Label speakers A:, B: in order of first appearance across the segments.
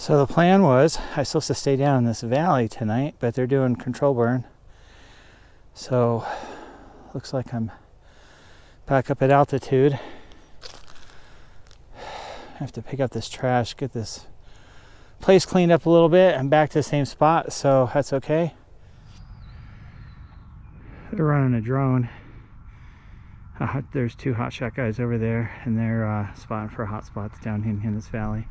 A: So the plan was I was supposed to stay down in this valley tonight, but they're doing control burn. So looks like I'm back up at altitude. I have to pick up this trash, get this place cleaned up a little bit. I'm back to the same spot, so that's okay. They're running a drone. There's two hotshot guys over there, and they're spotting for hot spots down in this valley.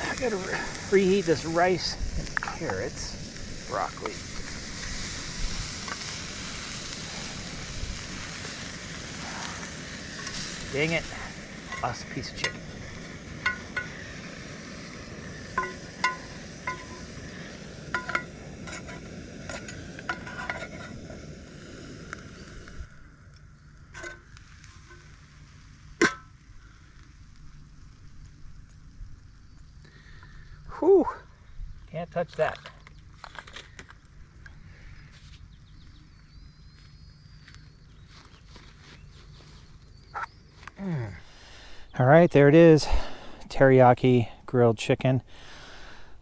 A: I gotta reheat this rice and carrots, broccoli. Dang it, lost a piece of chicken. Whew, can't touch that. All right, there it is. Teriyaki grilled chicken,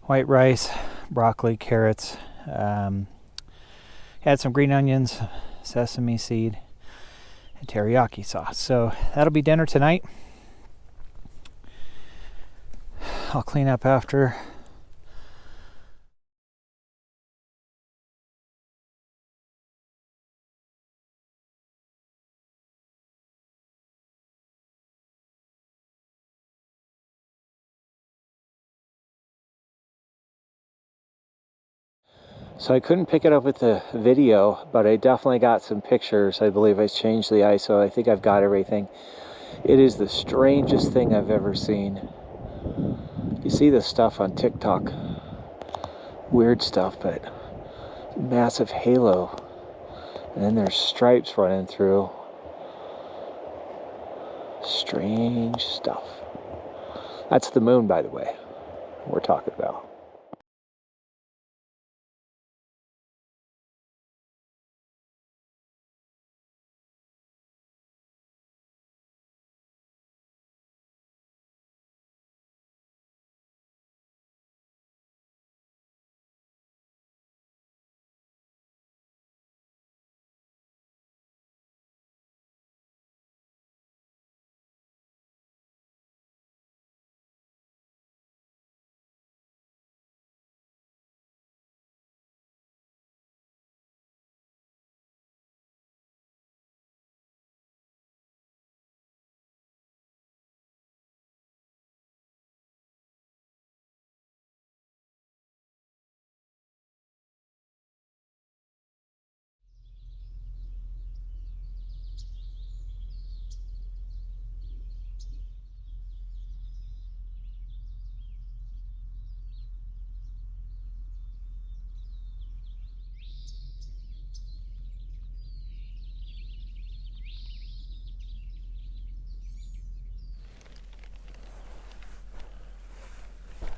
A: white rice, broccoli, carrots. Had some green onions, sesame seed, and teriyaki sauce. So that'll be dinner tonight. I'll clean up after. So I couldn't pick it up with the video, but I definitely got some pictures. I believe I changed the ISO. I think I've got everything. It is the strangest thing I've ever seen. You see this stuff on TikTok. Weird stuff, but massive halo. And then there's stripes running through. Strange stuff. That's the moon, by the way, we're talking about.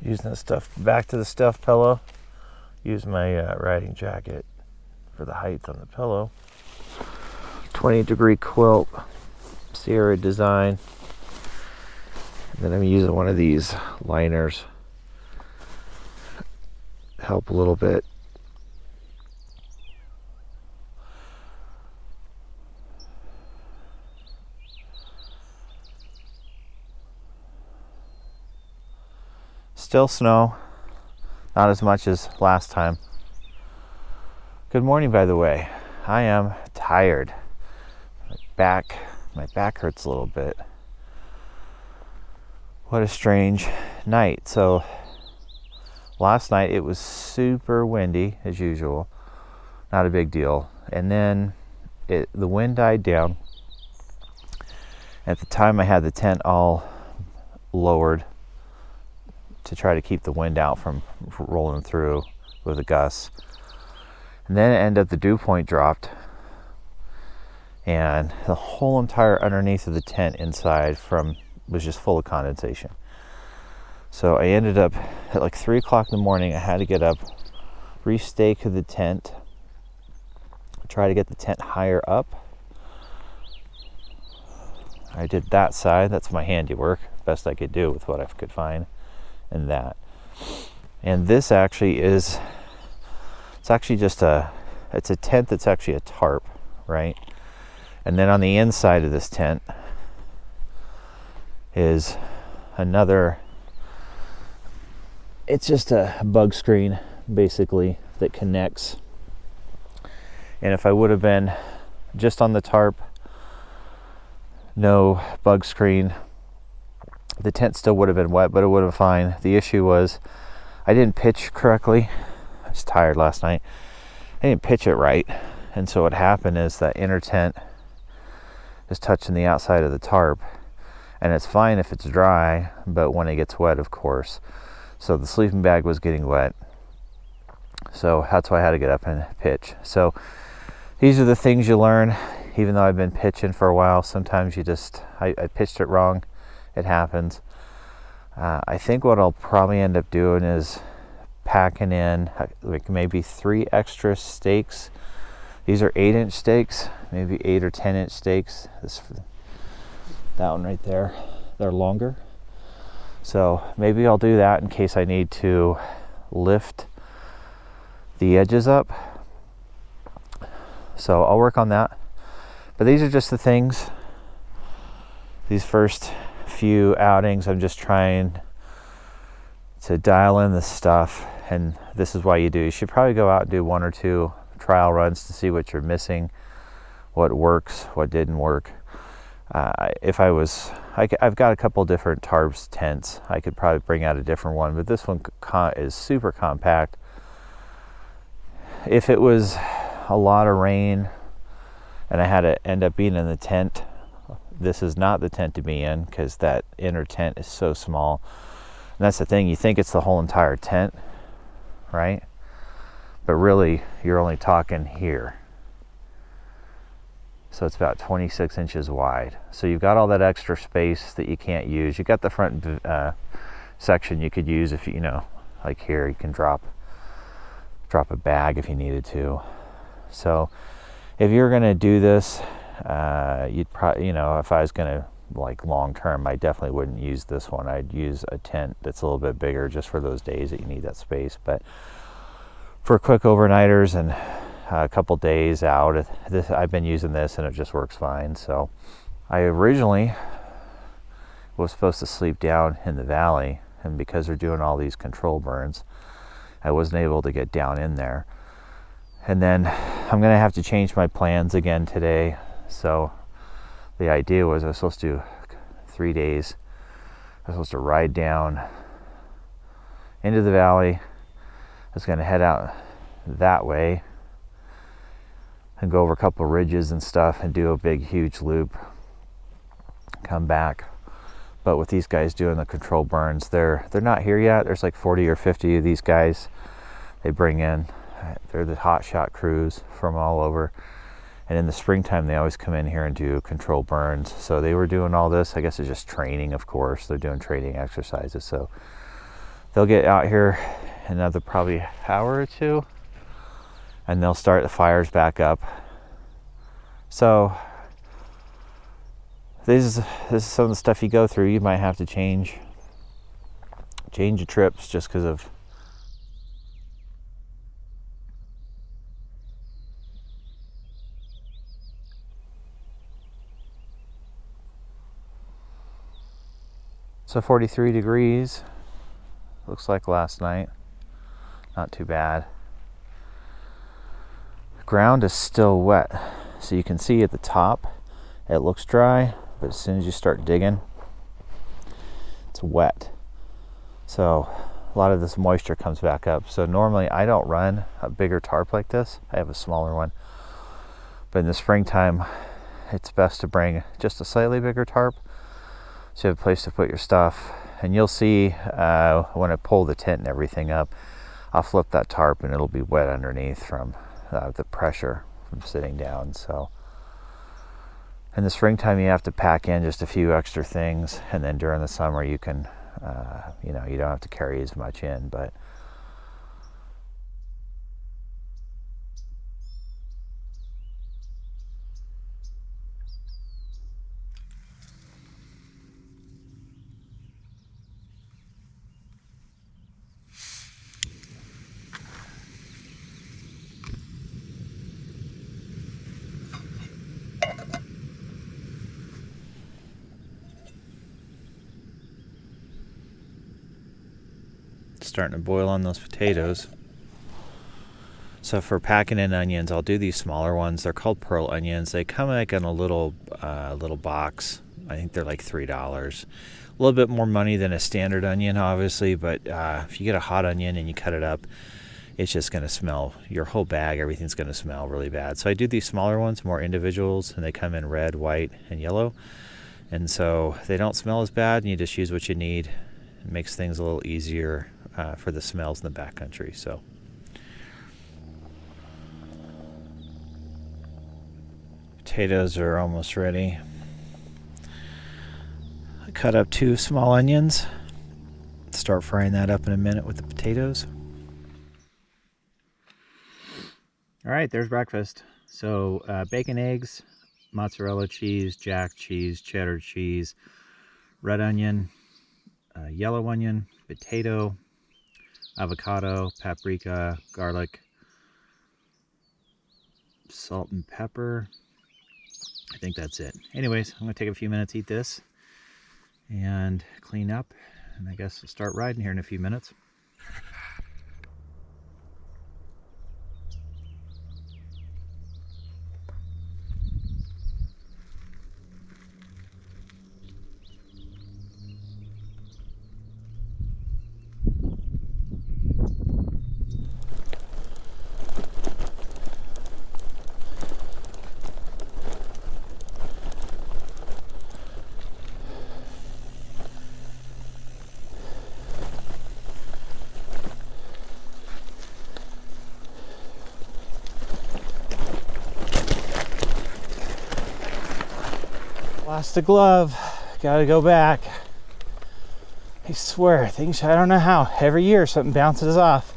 A: Using the stuff, back to the stuffed pillow. Use my riding jacket for the height on the pillow. 20-degree quilt, Sierra design. And then I'm using one of these liners. Help a little bit. Still snow, not as much as last time. Good morning, by the way. I am tired. My back hurts a little bit. What a strange night. So last night it was super windy as usual, not a big deal. And then the wind died down, At the time I had the tent all lowered to try to keep the wind out from rolling through with the gusts. And then it ended up the dew point dropped, and the whole entire underneath of the tent inside was just full of condensation. So I ended up at like 3 o'clock in the morning. I had to get up, restake the tent, try to get the tent higher up. I did that side. That's my handiwork, best I could do with what I could find, and that. And this actually it's actually just it's a tent that's actually a tarp, right? And then on the inside of this tent is another, it's just a bug screen basically that connects. And if I would have been just on the tarp, no bug screen, the tent still would have been wet, but it would have been fine. The issue was I didn't pitch correctly. I was tired last night. I didn't pitch it right. And so what happened is that inner tent is touching the outside of the tarp, and it's fine if it's dry, but when it gets wet, of course. So the sleeping bag was getting wet. So that's why I had to get up and pitch. So these are the things you learn. Even though I've been pitching for a while, sometimes I pitched it wrong. It happens. I think what I'll probably end up doing is packing in like maybe 3 extra stakes. These are 8-inch stakes, maybe 8 or 10-inch stakes. That one right there, they're longer. So maybe I'll do that in case I need to lift the edges up. So I'll work on that. But these are just the things. These first few outings, I'm just trying to dial in the stuff, and this is why you should probably go out and do 1 or 2 trial runs to see what you're missing, what works, what didn't work. I've got a couple different tarps tents. I could probably bring out a different one, but this one is super compact. If it was a lot of rain and I had to end up being in the tent, this is not the tent to be in, because that inner tent is so small. And that's the thing, you think it's the whole entire tent, right? But really, you're only talking here. So it's about 26 inches wide. So you've got all that extra space that you can't use. You got the front section you could use if like here, you can drop a bag if you needed to. So if you're gonna do this, you'd probably, if I was gonna like long term, I definitely wouldn't use this one. I'd use a tent that's a little bit bigger just for those days that you need that space. But for quick overnighters and a couple days out, I've been using this and it just works fine. So I originally was supposed to sleep down in the valley, and because they're doing all these control burns, I wasn't able to get down in there. And then I'm gonna have to change my plans again today. So the idea was I was supposed to do 3 days. I was supposed to ride down into the valley. I was gonna head out that way and go over a couple of ridges and stuff and do a big huge loop, come back. But with these guys doing the control burns, they're not here yet. There's like 40 or 50 of these guys they bring in. They're the hot shot crews from all over, and in the springtime they always come in here and do control burns. So they were doing all this. I guess it's just training, of course. They're doing training exercises. So they'll get out here another probably hour or 2, and they'll start the fires back up. So this is some of the stuff you go through. You might have to change your trips just because of So 43 degrees, looks like last night. Not too bad. The ground is still wet, so you can see at the top it looks dry, but as soon as you start digging, it's wet. So a lot of this moisture comes back up. So normally I don't run a bigger tarp like this. I have a smaller one. But in the springtime, it's best to bring just a slightly bigger tarp so you have a place to put your stuff. And you'll see when I pull the tent and everything up, I'll flip that tarp and it'll be wet underneath from the pressure from sitting down. So in the springtime you have to pack in just a few extra things, and then during the summer you can you don't have to carry as much in. But starting to boil on those potatoes. So for packing in onions, I'll do these smaller ones. They're called pearl onions. They come like in a little box. I think they're like $3. A little bit more money than a standard onion, obviously, but if you get a hot onion and you cut it up, it's just going to smell, your whole bag, everything's going to smell really bad. So I do these smaller ones, more individuals, and they come in red, white, and yellow. And so they don't smell as bad, and you just use what you need. It makes things a little easier for the smells in the backcountry. So potatoes are almost ready. I cut up 2 small onions. Start frying that up in a minute with the potatoes. All right, there's breakfast. So bacon, eggs, mozzarella cheese, jack cheese, cheddar cheese, red onion, yellow onion, potato, avocado, paprika, garlic, salt and pepper. I think that's it. Anyways, I'm gonna take a few minutes, eat this, and clean up, and I guess we'll start riding here in a few minutes. Lost a glove, gotta go back. I swear, things, I don't know how, every year something bounces off.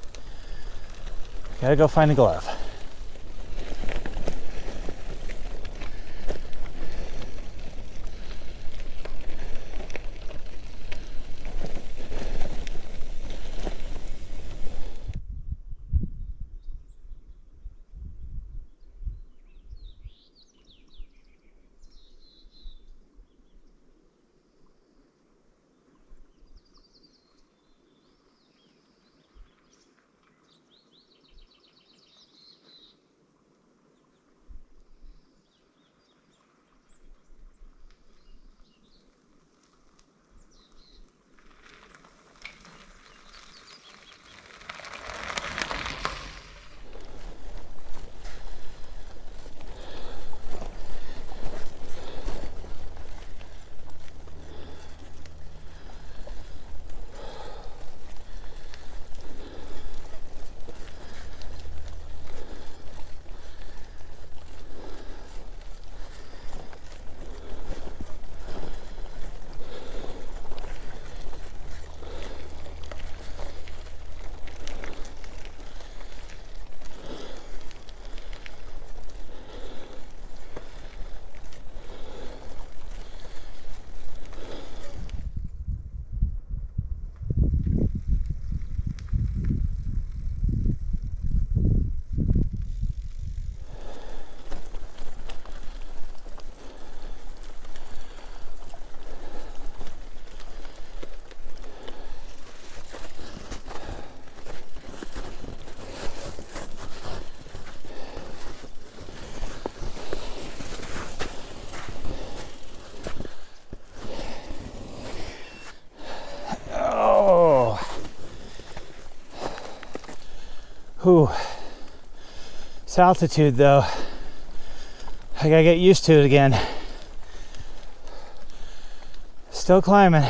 A: Gotta go find a glove. Whew. This altitude though,
B: I gotta get used to it again. Still climbing.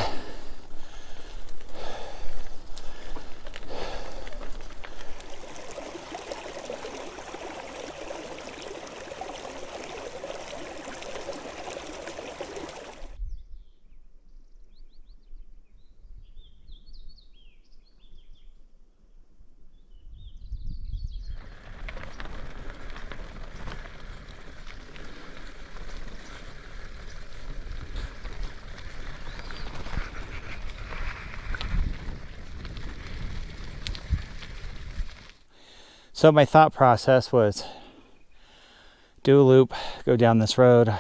B: So my thought process was do a loop, go down this road.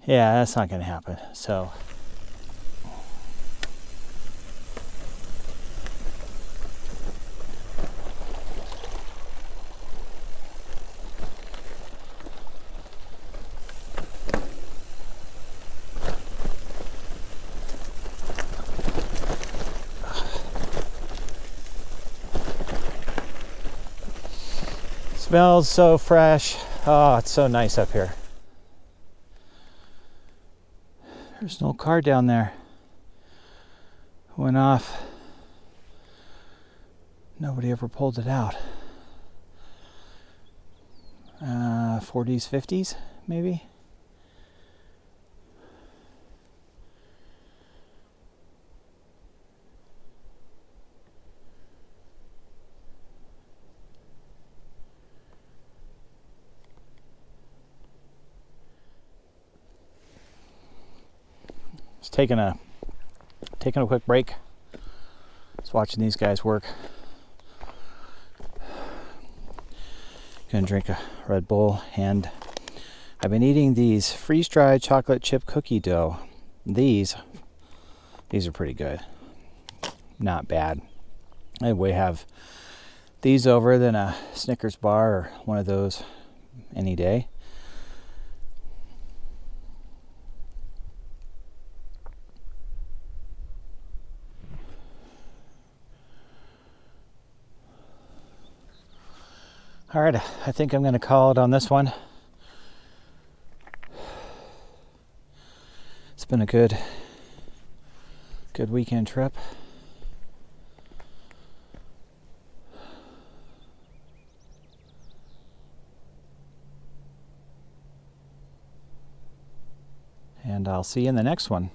B: Yeah, that's not going to happen. So smells so fresh. Oh, it's so nice up here. There's no car down there. Went off. Nobody ever pulled it out. 40s, 50s, maybe. Just taking a quick break. Just watching these guys work. Gonna drink a Red Bull, and I've been eating these freeze-dried chocolate chip cookie dough. These are pretty good. Not bad. I would have these over than a Snickers bar or one of those any day. All right, I think I'm going to call it on this one. It's been a good weekend trip. And I'll see you in the next one.